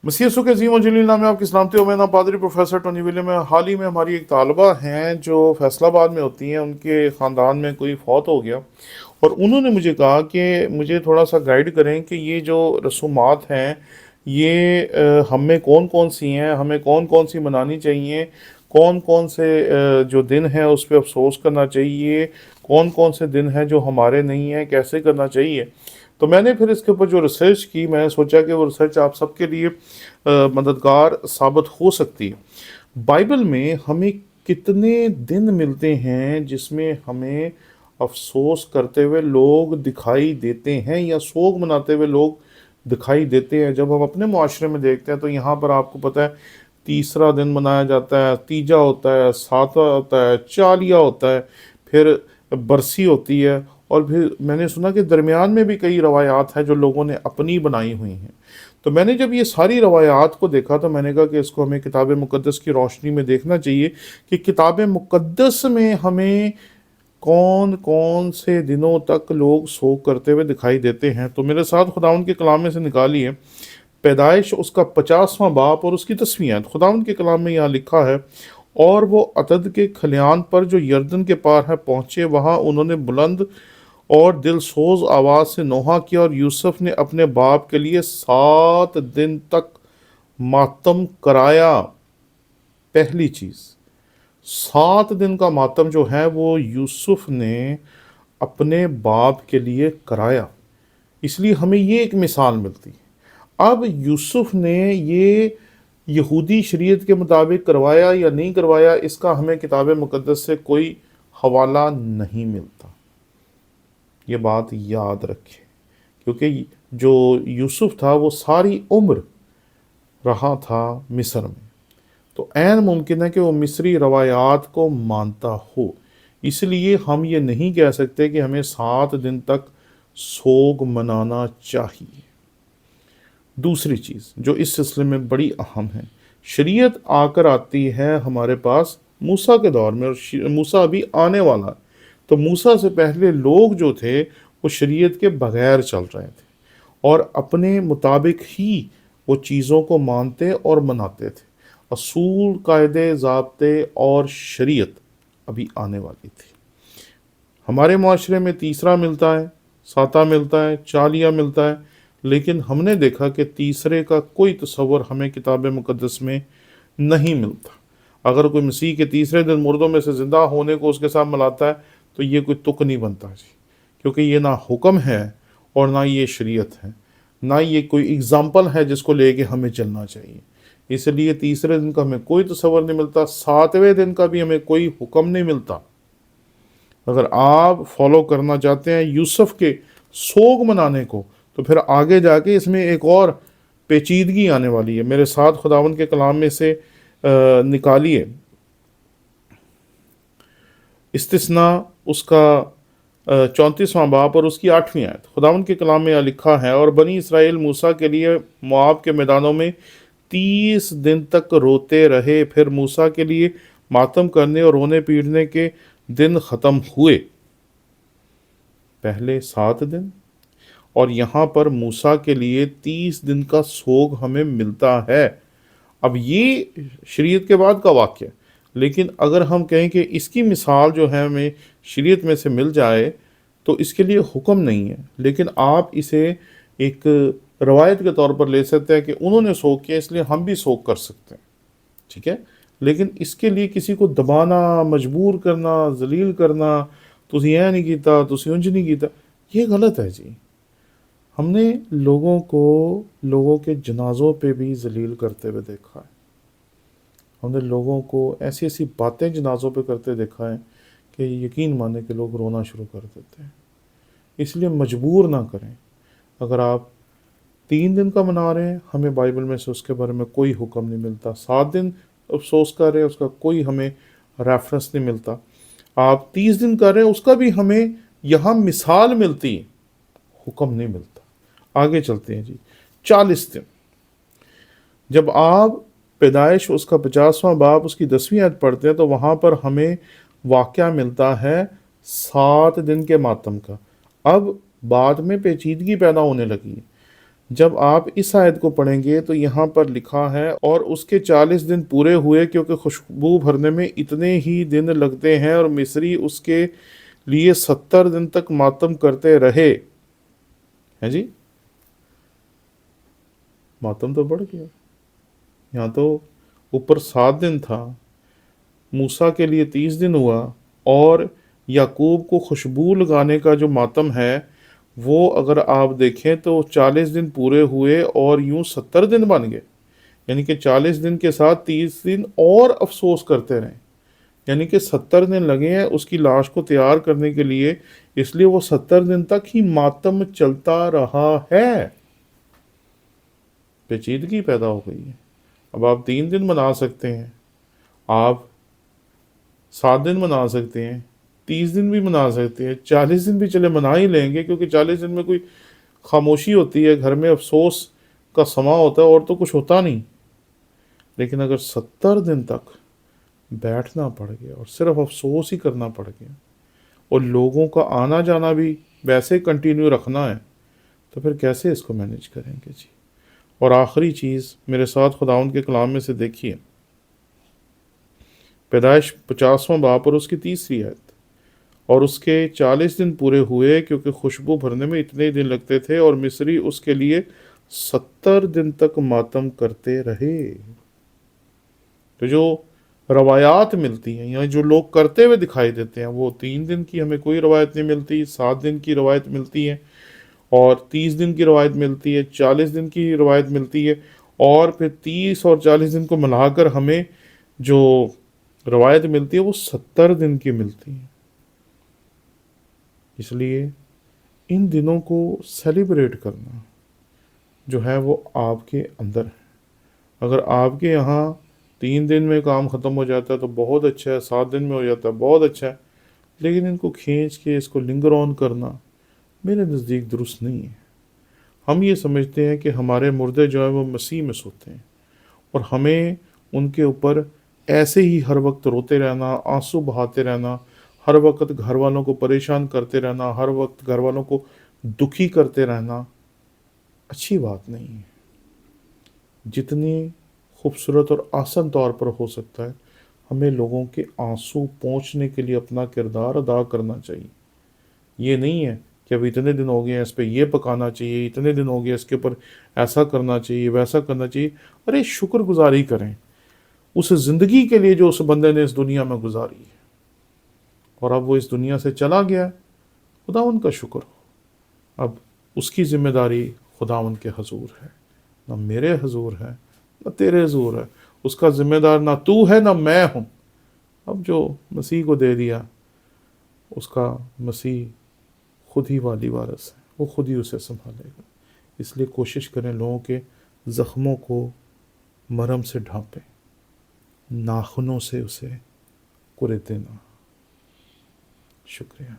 मसीह यीशु के अजीम और जलील नाम में आपकी सलामती हो। मैं नाम पादरी प्रोफेसर टोनी विलियम है। हाल ही में हमारी एक तालबा हैं जो फैसलाबाद में होती हैं, उनके ख़ानदान में कोई फौत हो गया और उन्होंने मुझे कहा कि मुझे थोड़ा सा गाइड करें कि ये जो रसूमात हैं ये हम में कौन कौन सी हैं, हमें कौन कौन सी मनानी चाहिए, कौन कौन से जो दिन हैं उस पर अफसोस करना चाहिए, कौन कौन से दिन हैं जो हमारे नहीं हैं, कैसे करना चाहिए। तो मैंने फिर इसके ऊपर जो रिसर्च की, मैंने सोचा कि वो रिसर्च आप सबके लिए मददगार साबित हो सकती है। बाइबल में हमें कितने दिन मिलते हैं जिसमें हमें अफसोस करते हुए लोग दिखाई देते हैं या सोग मनाते हुए लोग दिखाई देते हैं। जब हम अपने मुआशरे में देखते हैं तो यहाँ पर आपको पता है तीसरा दिन मनाया जाता है, तीजा होता है, सातवां होता है, चालिया होता है, फिर बरसी होती है, और फिर मैंने सुना कि दरमियान में भी कई रवायात हैं जो लोगों ने अपनी बनाई हुई हैं। तो मैंने जब ये सारी रवायात को देखा तो मैंने कहा कि इसको हमें किताब मुक़द्दस की रोशनी में देखना चाहिए कि किताब मुक़द्दस में हमें कौन कौन से दिनों तक लोग सोग करते हुए दिखाई देते हैं। तो मेरे साथ खुदावंद के कलाम में से निकाली है पैदाइश उसका 50वां बाब और उसकी 10वीं आयत। खुदावंद के कलाम में यहाँ लिखा है, और वो अतद के खलियान पर जो यर्दन के पार है पहुँचे, वहाँ उन्होंने बुलंद और दिल सोज आवाज़ से नोहा किया, और यूसुफ ने अपने बाप के लिए 7 दिन तक मातम कराया। पहली चीज़, 7 दिन का मातम जो है वो यूसुफ ने अपने बाप के लिए कराया। इसलिए हमें ये एक मिसाल मिलती है। अब यूसुफ ने ये यहूदी शरीयत के मुताबिक करवाया या नहीं करवाया, इसका हमें किताब मुक़द्दस से कोई हवाला नहीं मिलता। ये बात याद रखें, क्योंकि जो यूसुफ था वो सारी उम्र रहा था मिस्र में, तो ऐन मुमकिन है कि वो मिस्री रवायात को मानता हो। इसलिए हम ये नहीं कह सकते कि हमें 7 दिन तक सोग मनाना चाहिए। दूसरी चीज़ जो इस सिलसिले में बड़ी अहम है, शरीयत आकर आती है हमारे पास मूसा के दौर में, और मूसा अभी आने वाला है। तो मूसा से पहले लोग जो थे वो शरीयत के बगैर चल रहे थे और अपने मुताबिक ही वो चीज़ों को मानते और मनाते थे। असूल, कायदे, ज़ाब्ते और शरीयत अभी आने वाली थी। हमारे माशरे में तीसरा मिलता है, साता मिलता है, चालिया मिलता है, लेकिन हमने देखा कि तीसरे का कोई तस्वर हमें किताब मुक़द्दस में नहीं मिलता। अगर कोई मसीह के तीसरे दिन मुर्दों में से ज़िंदा होने को उसके साथ मिलाता है तो ये कोई तुक नहीं बनता जी, क्योंकि ये ना हुक्म है और ना ये शरीयत है, ना ये कोई एग्ज़ाम्पल है जिसको लेके हमें चलना चाहिए। इसलिए तीसरे दिन का हमें कोई तस्वर नहीं मिलता, 7वें दिन का भी हमें कोई हुक्म नहीं मिलता। अगर आप फॉलो करना चाहते हैं यूसुफ के सोग मनाने को, तो फिर आगे जाके इसमें एक और पेचीदगी आने वाली है। मेरे साथ खुदावंद के कलाम में से निकालिए इस्तिस्ना उसका 34वां बाब और उसकी 8वीं आयत। खुदावंद के कलाम में लिखा है, और बनी इसराइल मूसा के लिए मोआब के मैदानों में 30 दिन तक रोते रहे। फिर मूसा के लिए मातम करने और रोने पीटने के दिन ख़त्म हुए। पहले 7 दिन और यहाँ पर मूसा के लिए 30 दिन का सोग हमें मिलता है। अब ये शरीयत के बाद का वाक़या, लेकिन अगर हम कहें कि इसकी मिसाल जो है हमें शरीयत में से मिल जाए तो इसके लिए हुक्म नहीं है, लेकिन आप इसे एक रवायत के तौर पर ले सकते हैं कि उन्होंने सोग किया इसलिए हम भी सोग कर सकते हैं, ठीक है। लेकिन इसके लिए किसी को दबाना, मजबूर करना, जलील करना, तुसी ऐ नहीं कीता, तुसी उंज नहीं कीता, ये गलत है जी। हमने लोगों को लोगों के जनाज़ों पे भी जलील करते हुए देखा है। हमने लोगों को ऐसी ऐसी बातें जनाज़ों पे करते देखा है कि यकीन माने कि लोग रोना शुरू कर देते हैं। इसलिए मजबूर ना करें। अगर आप 3 दिन का मना रहे हैं, हमें बाइबल में से उसके बारे में कोई हुक्म नहीं मिलता। 7 दिन अफसोस कर रहे हैं, उसका कोई हमें रेफरेंस नहीं मिलता। आप 30 दिन कर रहे हैं, उसका भी हमें यहाँ मिसाल मिलती है, हुक्म नहीं मिलता। आगे चलते हैं जी। 40 दिन, जब आप पैदाइश उसका 50वां बाब उसकी 10वीं आयत पढ़ते हैं तो वहाँ पर हमें वाक़या मिलता है 7 दिन के मातम का। अब बाद में पेचीदगी पैदा होने लगी है। جب آپ اس آیت کو پڑھیں گے تو یہاں پر لکھا ہے اور اس کے 40 دن پورے ہوئے کیونکہ خوشبو بھرنے میں اتنے ہی دن لگتے ہیں، اور مصری اس کے لیے 70 دن تک ماتم کرتے رہے ہیں جی۔ ماتم تو بڑھ گیا، یہاں تو اوپر 7 دن تھا، موسیٰ کے لیے 30 دن ہوا، اور یعقوب کو خوشبو لگانے کا جو ماتم ہے وہ اگر آپ دیکھیں تو 40 دن پورے ہوئے اور یوں 70 دن بن گئے، یعنی کہ 40 دن کے ساتھ 30 دن اور افسوس کرتے رہیں، یعنی کہ 70 دن لگے ہیں اس کی لاش کو تیار کرنے کے لیے، اس لیے وہ 70 دن تک ہی ماتم چلتا رہا ہے۔ پیچیدگی پیدا ہو گئی ہے۔ اب آپ 3 دن منا سکتے ہیں، آپ 7 دن منا سکتے ہیں، 30 دن بھی منا سکتے ہیں، 40 دن بھی چلے منا ہی لیں گے، کیونکہ 40 دن میں کوئی خاموشی ہوتی ہے، گھر میں افسوس کا سما ہوتا ہے، اور تو کچھ ہوتا نہیں۔ لیکن اگر 70 دن تک بیٹھنا پڑ گیا اور صرف افسوس ہی کرنا پڑ گیا، اور لوگوں کا آنا جانا بھی ویسے کنٹینیو رکھنا ہے، تو پھر کیسے اس کو مینیج کریں گے جی؟ اور آخری چیز میرے ساتھ خداوند کے کلام میں سے دیکھیے، پیدائش 50واں باب اور اس کی 3 آیت، اور اس کے 40 دن پورے ہوئے کیونکہ خوشبو بھرنے میں اتنے ہی دن لگتے تھے، اور مصری اس کے لیے 70 دن تک ماتم کرتے رہے۔ تو جو روایات ملتی ہیں یا جو لوگ کرتے ہوئے دکھائی دیتے ہیں، وہ 3 دن کی ہمیں کوئی روایت نہیں ملتی، 7 دن کی روایت ملتی ہے، اور 30 دن کی روایت ملتی ہے، 40 دن کی روایت ملتی ہے، اور پھر 30 اور 40 دن کو ملا کر ہمیں جو روایت ملتی ہے وہ 70 دن کی ملتی ہے۔ اس لیے ان دنوں کو سیلیبریٹ کرنا جو ہے وہ آپ کے اندر ہے۔ اگر آپ کے یہاں 3 دن میں کام ختم ہو جاتا ہے تو بہت اچھا ہے، 7 دن میں ہو جاتا ہے بہت اچھا ہے، لیکن ان کو کھینچ کے اس کو لنگر آن کرنا میرے نزدیک درست نہیں ہے۔ ہم یہ سمجھتے ہیں کہ ہمارے مردے جو ہیں وہ مسیح میں سوتے ہیں، اور ہمیں ان کے اوپر ایسے ہی ہر وقت روتے رہنا، آنسو بہاتے رہنا، ہر وقت گھر والوں کو پریشان کرتے رہنا، ہر وقت گھر والوں کو دکھی کرتے رہنا اچھی بات نہیں ہے۔ جتنی خوبصورت اور آسان طور پر ہو سکتا ہے ہمیں لوگوں کے آنسو پہنچنے کے لیے اپنا کردار ادا کرنا چاہیے۔ یہ نہیں ہے کہ اب اتنے دن ہو گئے ہیں اس پہ یہ پکانا چاہیے، اتنے دن ہو گئے اس کے اوپر ایسا کرنا چاہیے، ویسا کرنا چاہیے۔ ارے شکر گزاری کریں اس زندگی کے لیے جو اس بندے نے اس دنیا میں گزاری ہے، اور اب وہ اس دنیا سے چلا گیا، خداوند کا شکر ہو۔ اب اس کی ذمہ داری خداوند کے حضور ہے، نہ میرے حضور ہے نہ تیرے حضور ہے۔ اس کا ذمہ دار نہ تو ہے نہ میں ہوں۔ اب جو مسیح کو دے دیا، اس کا مسیح خود ہی والی وارث ہے، وہ خود ہی اسے سنبھالے گا۔ اس لیے کوشش کریں لوگوں کے زخموں کو مرہم سے ڈھانپیں، ناخنوں سے اسے کریدے نہ۔ شکریہ۔